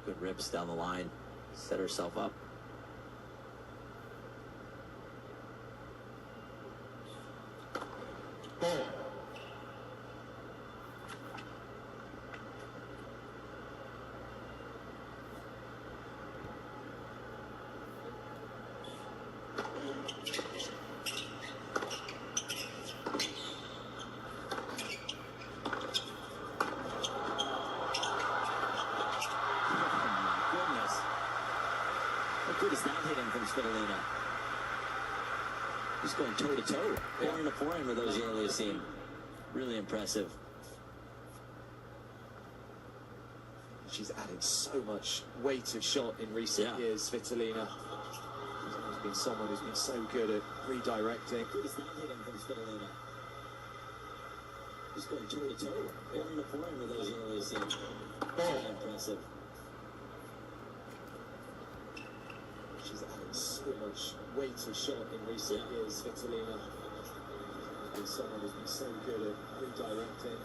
Good rips down the line. Set herself up. Good is that hitting from Svitolina. Just going toe-to-toe. Forehand to forehand with Auger-Aliassime. Really impressive. She's added so much weight of shot in recent years, Svitolina. She's been someone who's been so good at redirecting. Good is that hitting from Svitolina. Just going toe-to-toe. Forehand to forehand with Auger-Aliassime. Really impressive. She's added so much weight of shot in recent years, Svitolina. She's been someone who's been so good at redirecting.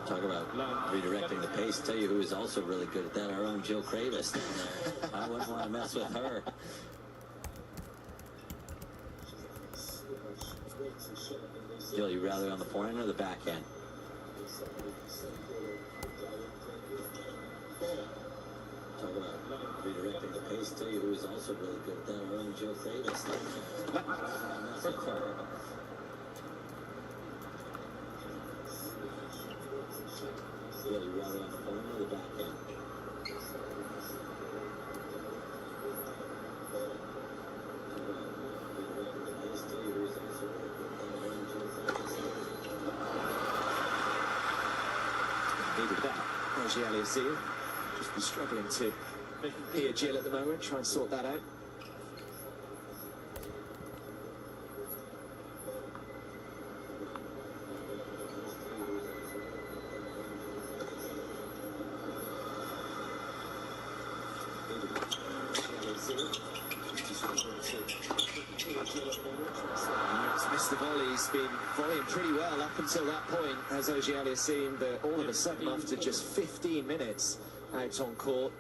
Talk about redirecting the pace. Tell you who is also really good at that, our own Jill Kravis down there. I wouldn't want to mess with her. Jill, you rather on the forehand or the backhand? Talk about redirecting the pace. Tell you who is also really good at that, our own Jill Kravis down there. I wouldn't want to mess with her. Yeah, you rather on the forehand or the backhand? Needed that. Auger-Aliassime just been struggling to hear Jill at the moment, try and sort that out. He's missed the volley. He's been volleying pretty well up until that point, as Auger-Aliassime, but all of a sudden, after just 15 minutes out on court,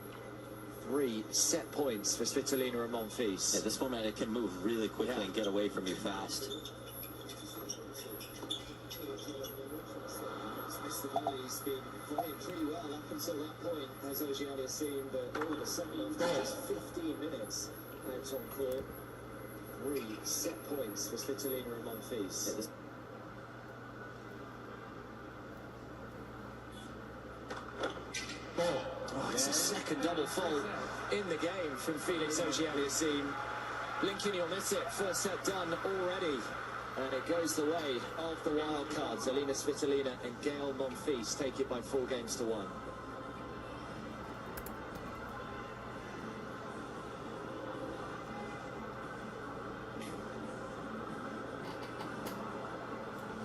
3 set points for Svitolina and Monfils. Yeah, this format, it can move really quickly and get away from you fast. Missed the volley. He's been volleying pretty well up until that point, as Auger-Aliassime, but all of a sudden, after just 15 minutes out on court, 3 set points for Svitolina and Monfils. Yeah, it's a second double fault in the game from Felix Auger-Aliassime. Blinking, you'll miss it. First set done already. And it goes the way of the wild cards. Elina Svitolina and Gaël Monfils take it by 4 games to 1.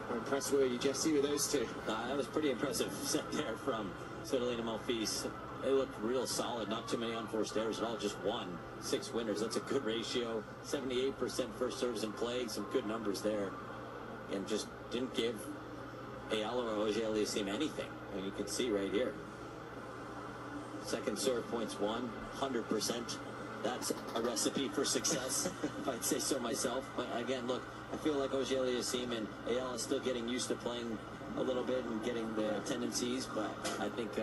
How impressed were you, Jesse, with those two? That was pretty impressive set there from Svitolina Monfils. They looked real solid, not too many unforced errors at all, just 1. 6 winners, that's a good ratio. 78% first serves in play, some good numbers there. And just didn't give Eala or Auger-Aliassime anything. I mean, you can see right here. Second serve points 100%. That's a recipe for success, if I'd say so myself. But again, look, I feel like Auger-Aliassime and Eala is still getting used to playing a little bit and getting the tendencies, but I think,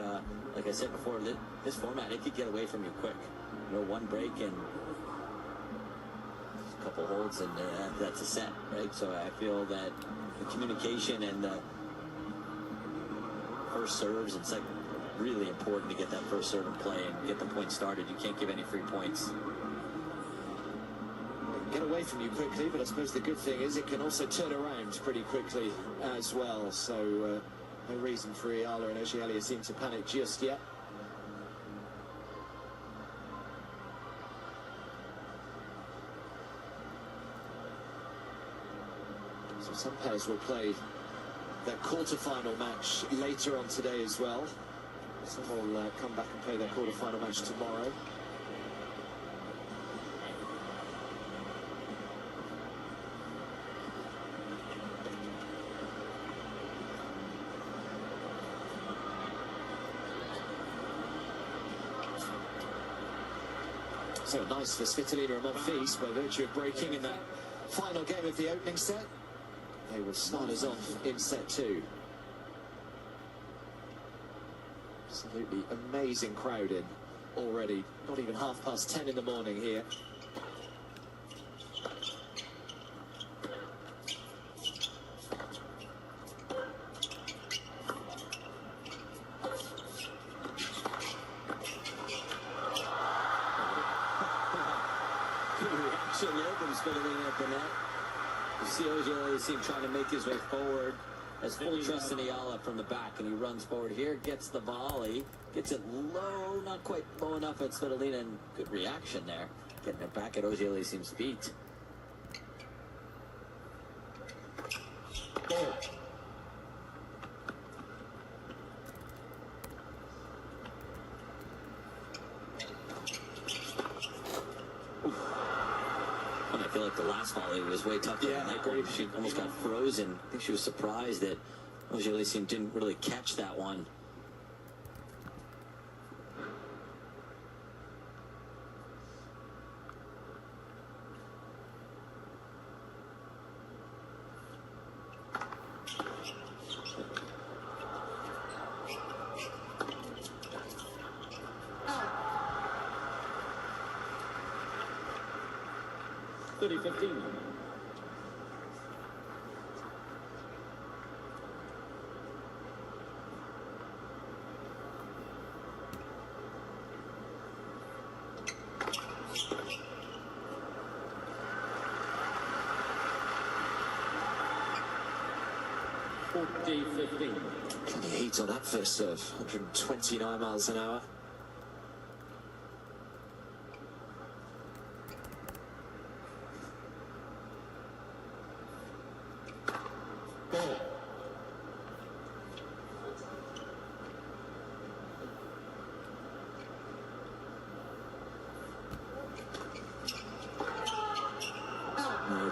like I said before, this format, it could get away from you quick. You know, 1 break and a couple holds, and that's a set, right? So I feel that the communication and the first serves and second, really important to get that first serve in play and get the point started. You can't give any free points. Get away from you quickly, but I suppose the good thing is it can also turn around pretty quickly as well. So no reason for Eala and Auger-Aliassime to panic just yet. So some pairs will play their quarter-final match later on today as well. Some will come back and play their quarter-final match tomorrow. So nice for Svitolina and Monfils by virtue of breaking in that final game of the opening set. They will start us off in set 2. Absolutely amazing crowd in already. Not even 10:30 in the morning here. Good reaction there from Svitolina at the net. You see Auger-Aliassime trying to make his way forward. Has full trust in Eala from the back, and he runs forward here, gets the volley, gets it low, not quite low enough at Svitolina, and good reaction there, getting it back at Auger-Aliassime's feet. And I feel like the last volley was way tougher than that one. She almost got frozen. I think she was surprised that Auger-Aliassime didn't really catch that one. $30-15. Plenty of heat on that first serve. 129 miles an hour.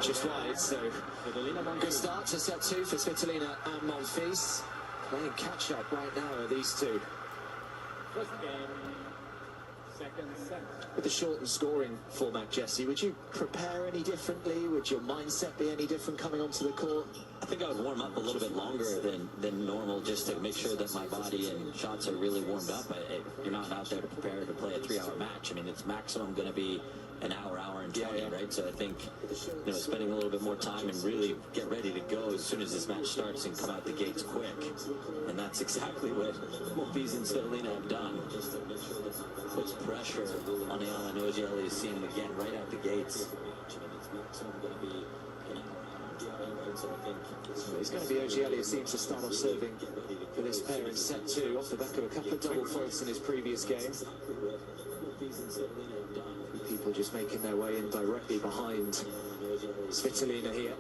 Just wide, so good start to set 2 for Svitolina and Monfils. Playing catch up right now are these two. First game, second set. With the shortened scoring format, Jesse, would you prepare any differently? Would your mindset be any different coming onto the court? I think I would warm up a little bit longer than normal, just to make sure that my body and shots are really warmed up. You're not out there to prepare to play a 3-hour match. I mean, it's maximum going to be an hour and 20, right? So I think, spending a little bit more time and really get ready to go as soon as this match starts and come out the gates quick. And that's exactly what Monfils and Svitolina have done. Puts pressure on Eala and Auger-Aliassime again right out the gates. So it's going to be Auger-Aliassime to start off serving for this pair in set 2 off the back of a couple of double faults in his previous game. People just making their way in directly behind Svitolina here.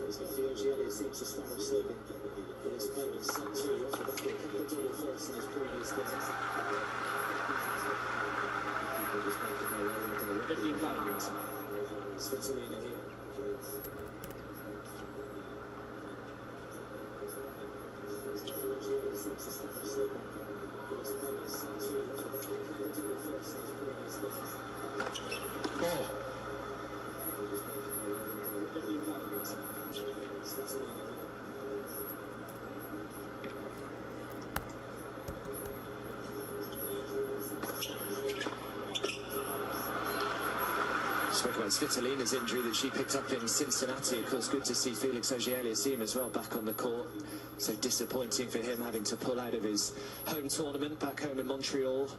It's going to be Auger-Aliassime to start off serving for this pair in set 2 off the back of a couple of double faults in his previous game. People just making their way in directly behind Svitolina here. Spoke about Svitolina's injury that she picked up in Cincinnati. Of course, good to see Felix Auger-Aliassime as well back on the court. So disappointing for him having to pull out of his home tournament back home in Montreal.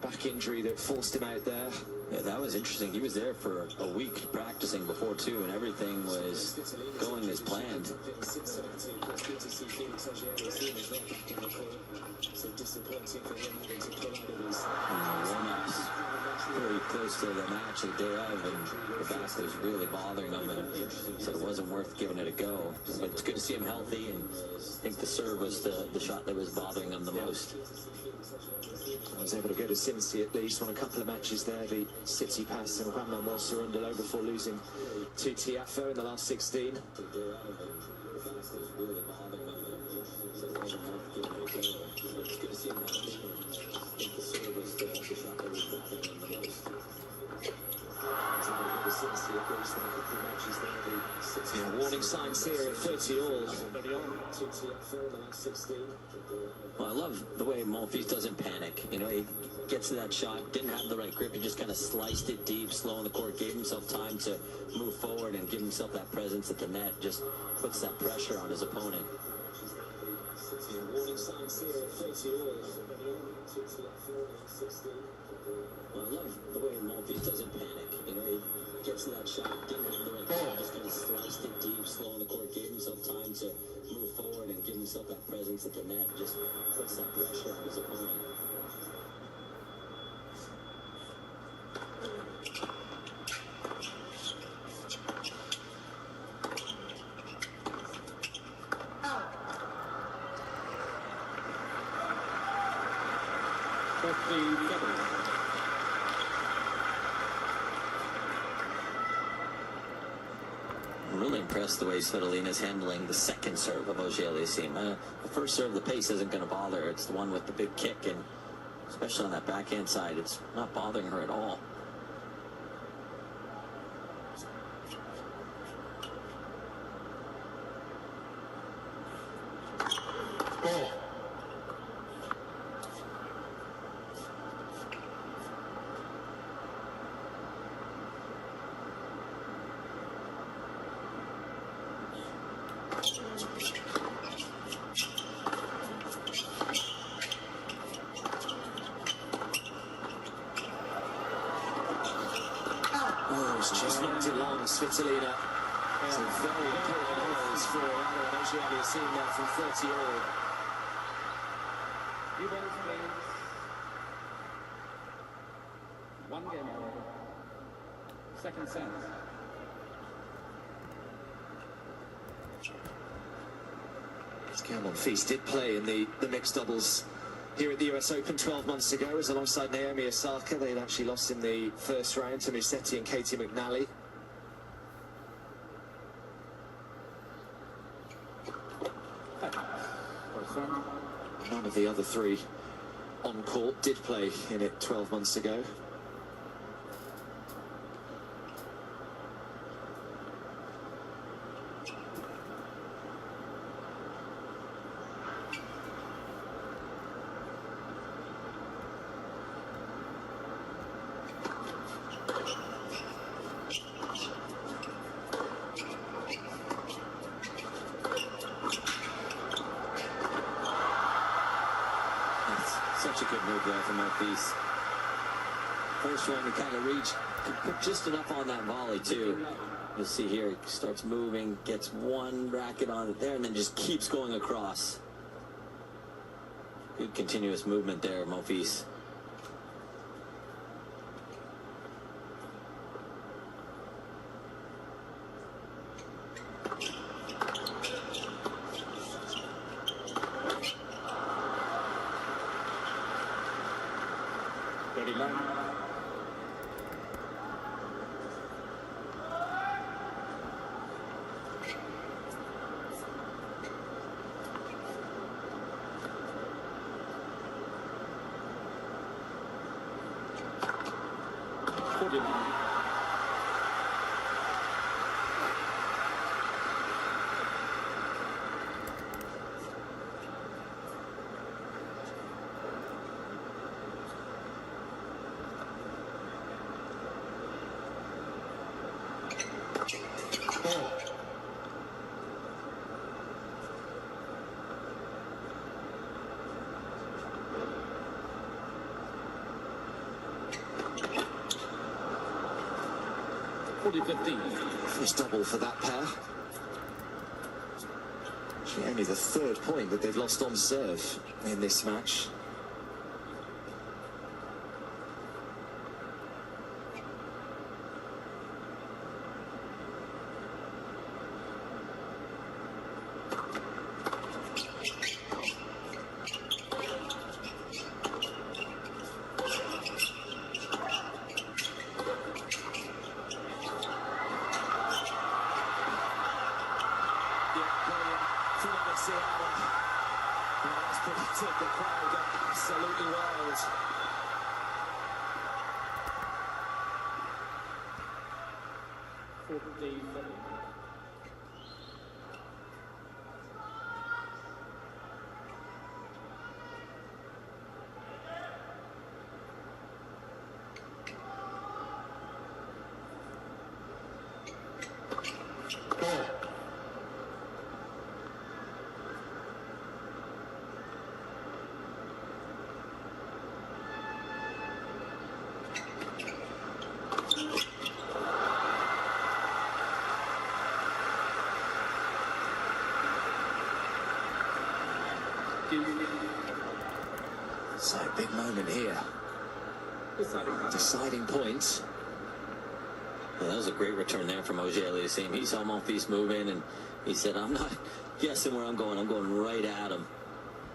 Back injury that forced him out there. Yeah, that was interesting. He was there for a week practicing before too, and everything was going as planned. So disappointing for him having to pull out of his Warm-ups very close to the match the day of, and the back was really bothering him, and said it wasn't worth giving it a go. But it's good to see him healthy, and I think the serve was the shot that was bothering him the most. I was able to go to Cincy at least, won a couple of matches there, the City Pass and Juan Manuel Cerundolo before losing to Tiafo in the last 16. Yeah, warning signs here at 30 all. Well, I love the way Monfils doesn't panic. You know, he gets to that shot, didn't have the right grip, he just kind of sliced it deep, slow in the court, gave himself time to move forward and give himself that presence at the net, just puts that pressure on his opponent. Warning signs here at 30 all. Well, I love the way Monfils doesn't panic. You know, he gets to that shot, didn't have the right grip, just kind of sliced it deep, slow in the court, gave himself time to move forward and give himself that presence at the net, just puts that pressure on his opponent. I'm really impressed the way Svitolina's handling the second serve of Auger-Aliassime. The first serve, the pace isn't going to bother her. It's the one with the big kick, and especially on that backhand side, it's not bothering her at all. Just knocked it long, Svitolina. Some very important holes for Eala and Auger-Aliassime there from 30 all. You both games. One game over. Second set. Gaël Monfils did play in the mixed doubles here at the US Open 12 months ago, as alongside Naomi Osaka. They'd actually lost in the first round to Musetti and Katie McNally. None of the other three on court did play in it 12 months ago. Such a good move there from Monfils. First one, he kind of reached, put just enough on that volley too. You'll see here, he starts moving, gets one racket on it there, and then just keeps going across. Good continuous movement there, Monfils. First double for that pair. Actually, only the third point that they've lost on serve in this match. As predicted, the crowd go absolutely wild. So, big moment here. Deciding point. Yeah, that was a great return there from Auger-Aliassime. He saw Monfils move in, and he said, I'm not guessing where I'm going right at him.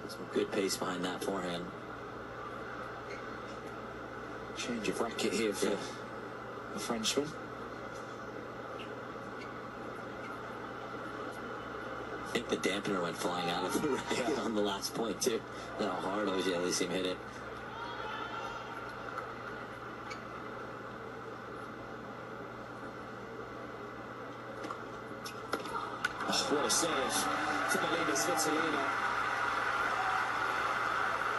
Some good pace behind that forehand. Change of racket here for the Frenchman. I think the dampener went flying out of the racket on the last point, too. That's how hard Auger-Aliassime hit it. Oh, what a serve from Elina Svitolina.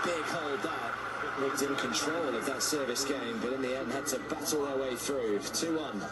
Big hold that. Looked in control of that service game, but in the end had to battle their way through. 2-1.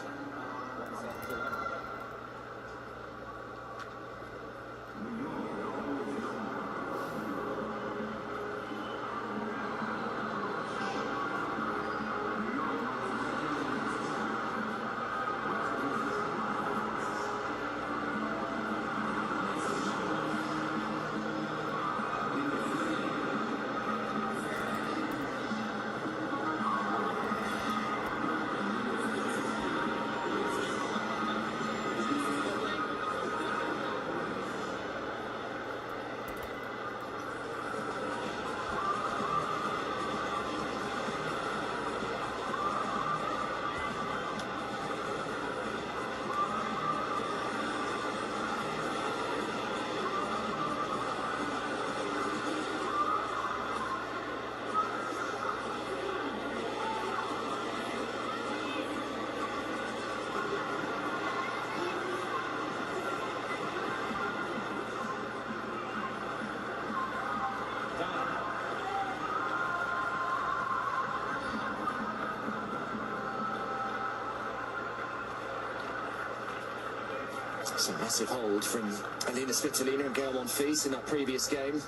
It's a massive hold from Elina Svitolina and Gaël Monfils in that previous game.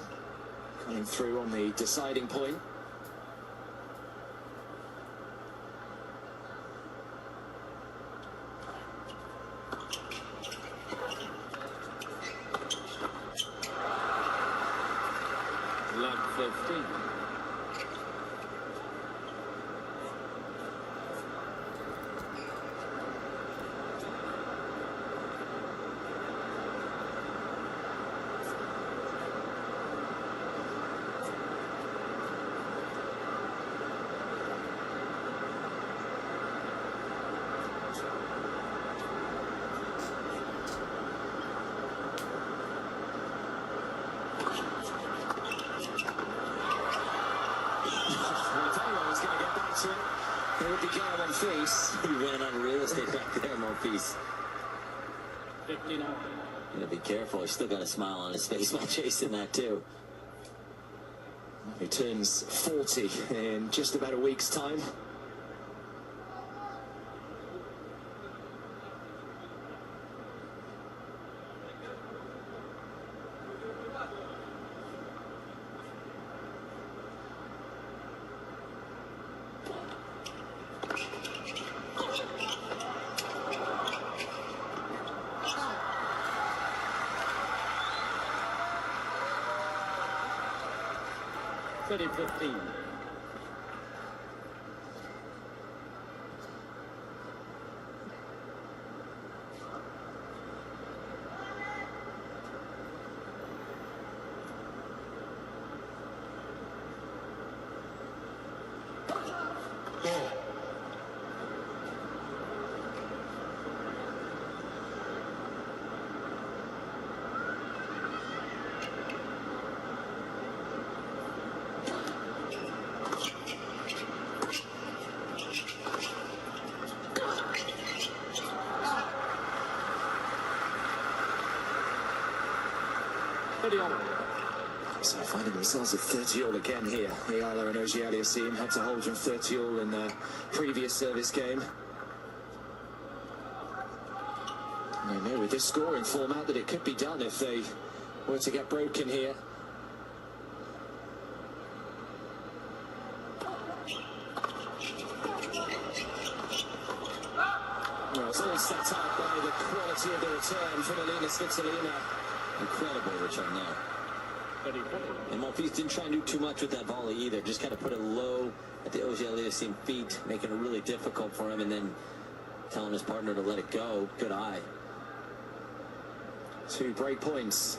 Coming through on the deciding point. Love 15. It would be Gaël Monfils. He ran out of real estate back there, Monfils. 59. You gotta be careful. He's still got a smile on his face while chasing that, too. He turns 40 in just about a week's time. Pretty 15. 30 all. So finding themselves at 30 all again here. Eala and Auger-Aliassime had to hold from 30 all in their previous service game. And they know with this scoring format that it could be done if they were to get broken here. Well, it's all set up by the quality of the return from Elina Svitolina. Incredible return there. 30, 40. And Monfils didn't try and do too much with that volley either. Just kind of put it low at the Auger-Aliassime feet, making it really difficult for him, and then telling his partner to let it go. Good eye. 2 break points.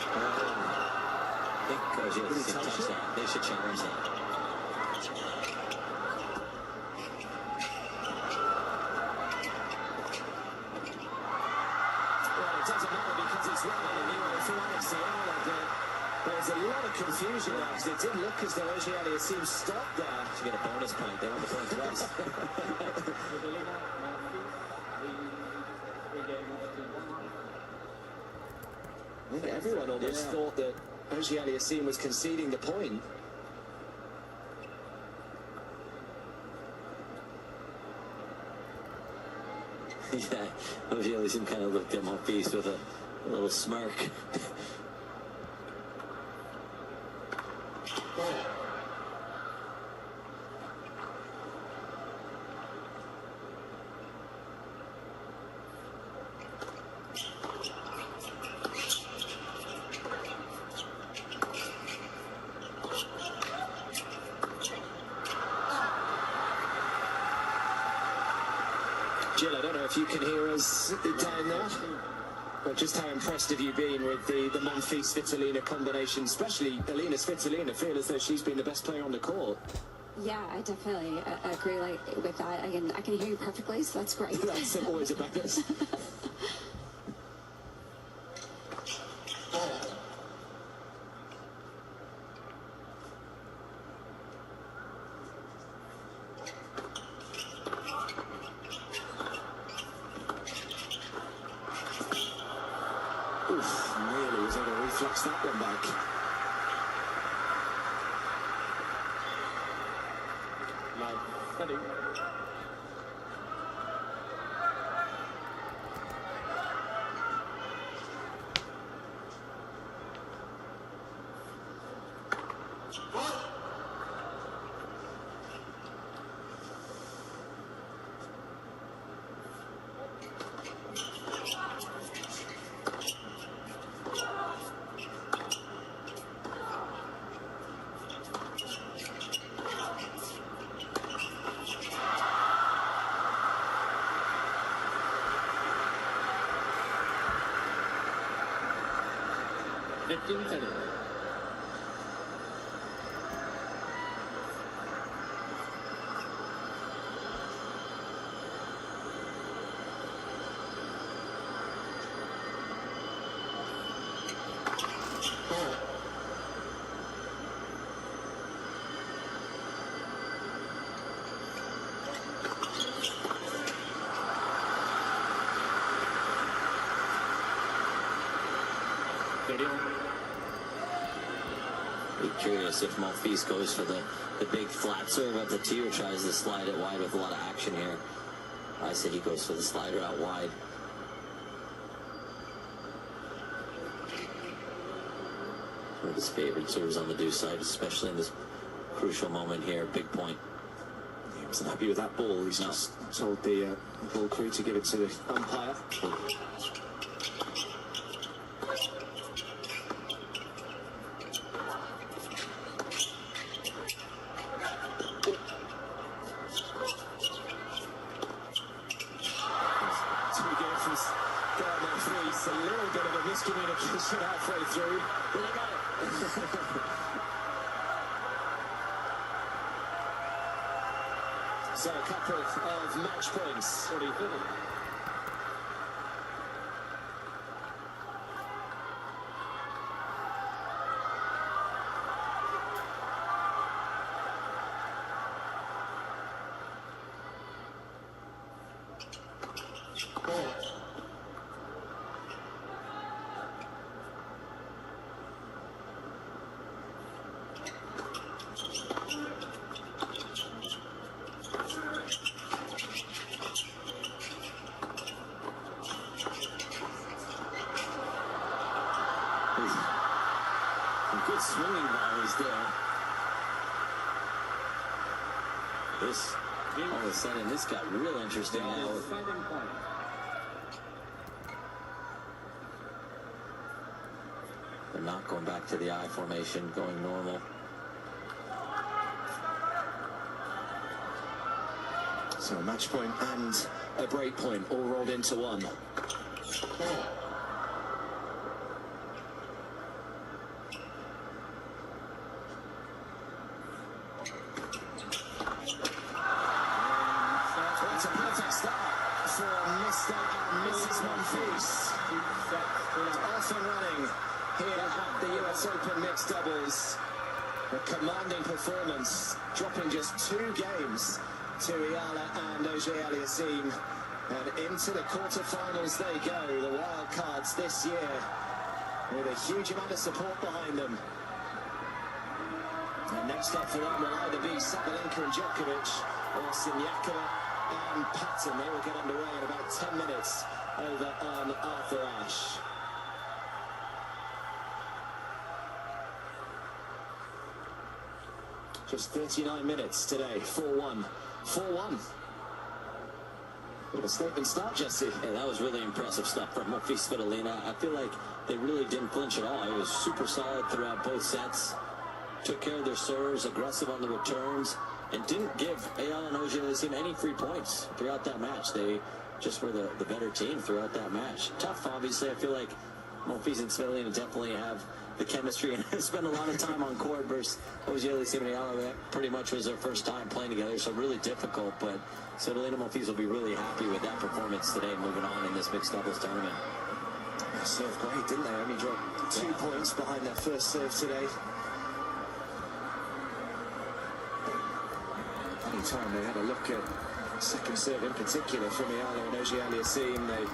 I think Auger-Aliassime touched that. They should challenge that. Well, it doesn't matter because it's running anyway for Alex and Felix. There's a lot of confusion there because it did look as though Auger-Aliassime stopped there. To get a bonus point. They want the point twice. With Elina, Monfils, the 3 games to 1. I think everyone almost thought that Auger-Aliassime was conceding the point. Yeah, Auger-Aliassime kind of looked at Monfils with a little smirk. Jill, I don't know if you can hear us down there, but just how impressed have you been with the Monfils-Svitolina combination, especially Elina Svitolina feel as though she's been the best player on the court. Yeah, I definitely agree with that. Again, I can hear you perfectly, so that's great. That's always a bonus. Oof, nearly was able to reflex that one back. Love 30. Fifteen 30. Be curious if Monfils goes for the big flat serve at the tee or tries to slide it wide with a lot of action here. I say he goes for the slider out wide. One of his favorite serves on the deuce side, especially in this crucial moment here. Big point. He wasn't happy with that ball. He's just told the ball crew to give it to the umpire. A little bit of a miscommunication halfway through. But they got it. So a couple of match points. 40-30. This, all of a sudden, this got real interesting now. Deciding point. They're not going back to the I formation, going normal. So a match point and a break point all rolled into one. It's a perfect start for Mr. and Mrs. Monfils. Off and running here at the US Open Mixed Doubles. A commanding performance, dropping just 2 games to Eala and Auger-Aliassime. And into the quarterfinals they go, the wild cards this year, with a huge amount of support behind them. And next up for them will either be Sabalenka and Djokovic, or Siniakova and Patton. They will get underway in about 10 minutes over on Arthur Ashe. Just 39 minutes today, 4-1. 4-1. Bit of a statement start, Jesse. Yeah, that was really impressive stuff from Svitolina. I feel like they really didn't flinch at all. It was super solid throughout both sets. Took care of their serves, aggressive on the returns, and didn't give Eala and Auger-Aliassime any free points throughout that match. They just were the better team throughout that match. Tough, obviously. I feel like Monfils and Svitolina definitely have the chemistry and spend a lot of time on court versus Auger-Aliassime and Eala. That pretty much was their first time playing together, so really difficult. But Svitolina Monfils will be really happy with that performance today, moving on in this mixed doubles tournament. They served great, didn't they? Only dropped 2 points behind their first serve today. Anytime they had a look at second serve in particular from Eala and Auger-Aliassime, they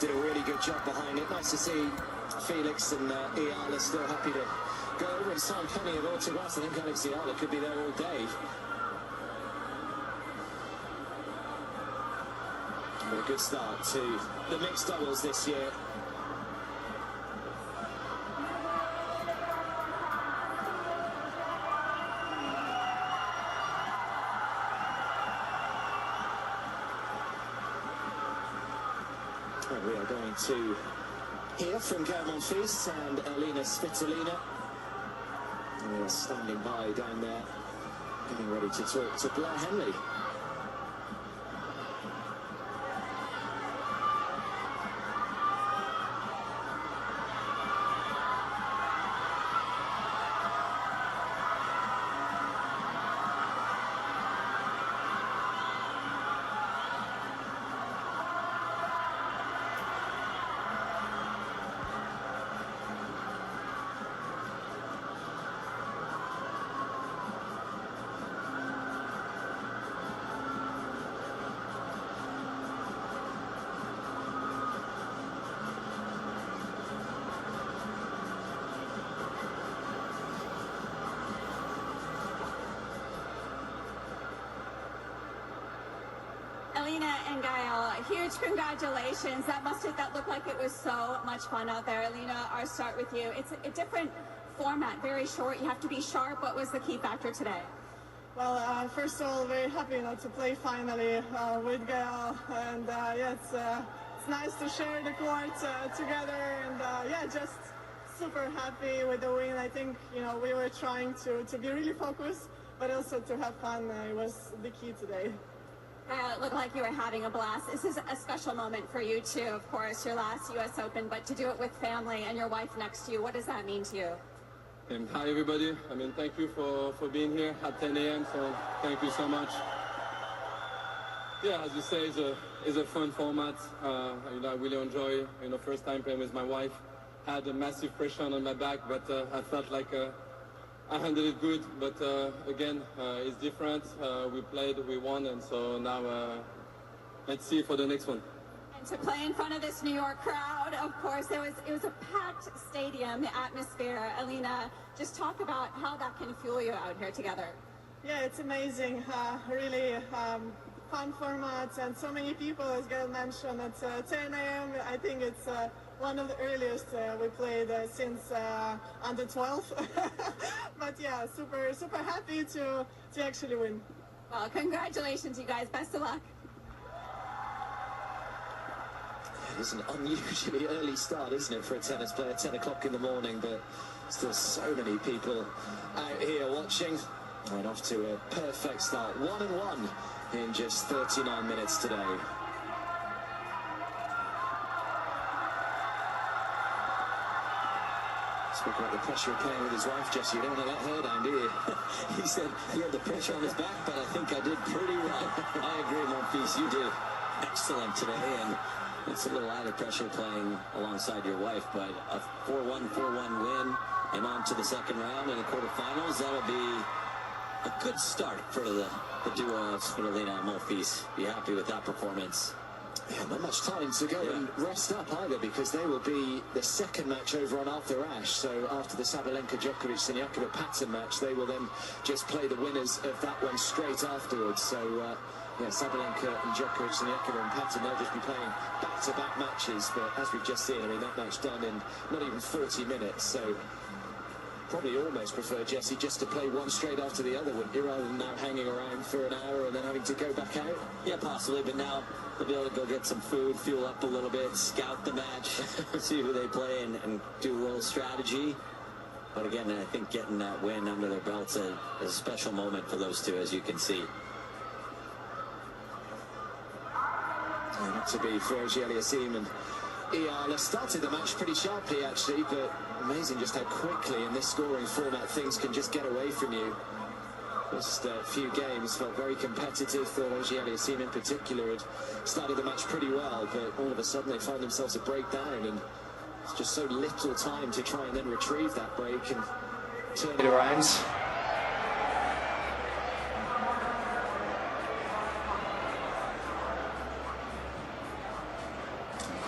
did a really good job behind it. Nice to see Felix and Eala still happy to go over and sign plenty of autographs. I think Alex Eala could be there all day. But a good start to the mixed doubles this year. And we are going to hear from Gaël Monfils and Elina Svitolina. And we are standing by down there, getting ready to talk to Blair Henley. Elina and Gaël, huge congratulations. That looked like it was so much fun out there. Elina, I'll start with you. It's a different format, very short. You have to be sharp. What was the key factor today? Well, first of all, very happy to play finally with Gaël, and it's nice to share the court together, and just super happy with the win. I think we were trying to be really focused, but also to have fun. It was the key today. It looked like you were having a blast. This is a special moment for you too, of course, your last U.S. Open, but to do it with family and your wife next to you, what does that mean to you? Hi everybody. Thank you for being here at 10 a.m. So thank you so much. Yeah, as you say, it's a fun format. I really enjoy. First time playing with my wife. Had a massive pressure on my back, but I felt like I handled it good. But again, it's different. We played, we won, and so now let's see for the next one. To play in front of this New York crowd, of course, it was a packed stadium, the atmosphere. Elina, just talk about how that can fuel you out here together. Yeah, it's amazing. Really fun format, and so many people, as Gaël mentioned, at 10 a.m. I think it's one of the earliest we played since under 12. But yeah, super happy to actually win. Well, congratulations, you guys. Best of luck. It is an unusually early start, isn't it, for a tennis player? 10 o'clock in the morning, but still so many people out here watching. And off to a perfect start. 1-1 in just 39 minutes today. Spoke about the pressure of playing with his wife, Jesse. You don't want to let her down, do you? He said he had the pressure on his back, but I think I did pretty well. I agree, Monfils. You did excellent today, and it's a little added pressure playing alongside your wife, but a 4-1, 4-1 win and on to the second round in the quarterfinals. That'll be a good start for the duo of Svitolina and Monfils. Be happy with that performance. Yeah, not much time to go and rest up either, because they will be the second match over on Arthur Ashe. So after the Sabalenka-Djokovic-Siniakova pattern match, they will then just play the winners of that one straight afterwards. So yeah, Sabalenka and Djokovic-Siniakova and pattern, they'll just be playing back-to-back matches. But as we've just seen, I mean, that match done in not even 40 minutes. So probably almost prefer, Jesse, just to play one straight after the other, wouldn't you, rather than now hanging around for an hour and then having to go back out? Yeah, possibly, but now they'll be able to go get some food, fuel up a little bit, scout the match, see who they play, and do a little strategy. But again, I think getting that win under their belts is a special moment for those two, as you can see. Not to be for Auger-Aliassime and Eala. Started the match pretty sharply, actually, but amazing just how quickly in this scoring format things can just get away from you. First few games felt very competitive. Thought Auger-Aliassime in particular had started the match pretty well, but all of a sudden they find themselves a breakdown, and it's just so little time to try and then retrieve that break and turn it around.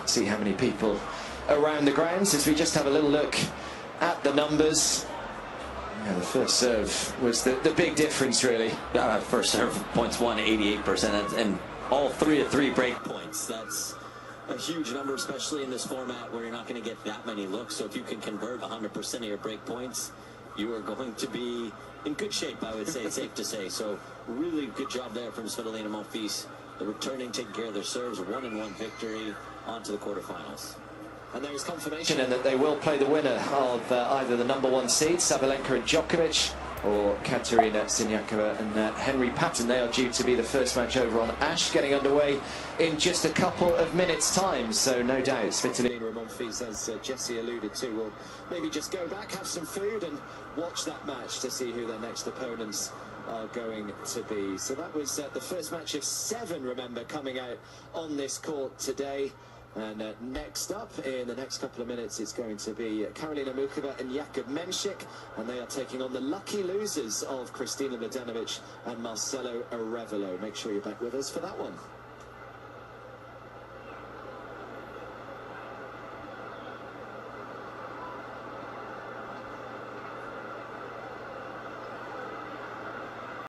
See how many people around the grounds as we just have a little look at the numbers. Yeah, the first serve was the big difference, really. First serve points won 88%, and all 3 of 3 break points. That's a huge number, especially in this format where you're not going to get that many looks. So if you can convert 100% of your break points, you are going to be in good shape, I would say. It's safe to say. So really good job there from Svitolina Monfils. They're returning, taking care of their serves, a 1-1 victory onto the quarterfinals. And there is confirmation that they will play the winner of either the #1 seed, Sabalenka and Djokovic, or Katerina Siniakova and Henry Patton. They are due to be the first match over on Ashe, getting underway in just a couple of minutes' time. So no doubt Svitolina and Monfils, as Jesse alluded to, will maybe just go back, have some food and watch that match to see who their next opponents are going to be. So that was the first match of 7, remember, coming out on this court today. And next up, in the next couple of minutes, it's going to be Karolina Muchova and Jakub Mensik, and they are taking on the lucky losers of Kristina Mladenovic and Marcelo Arevalo. Make sure you're back with us for that one.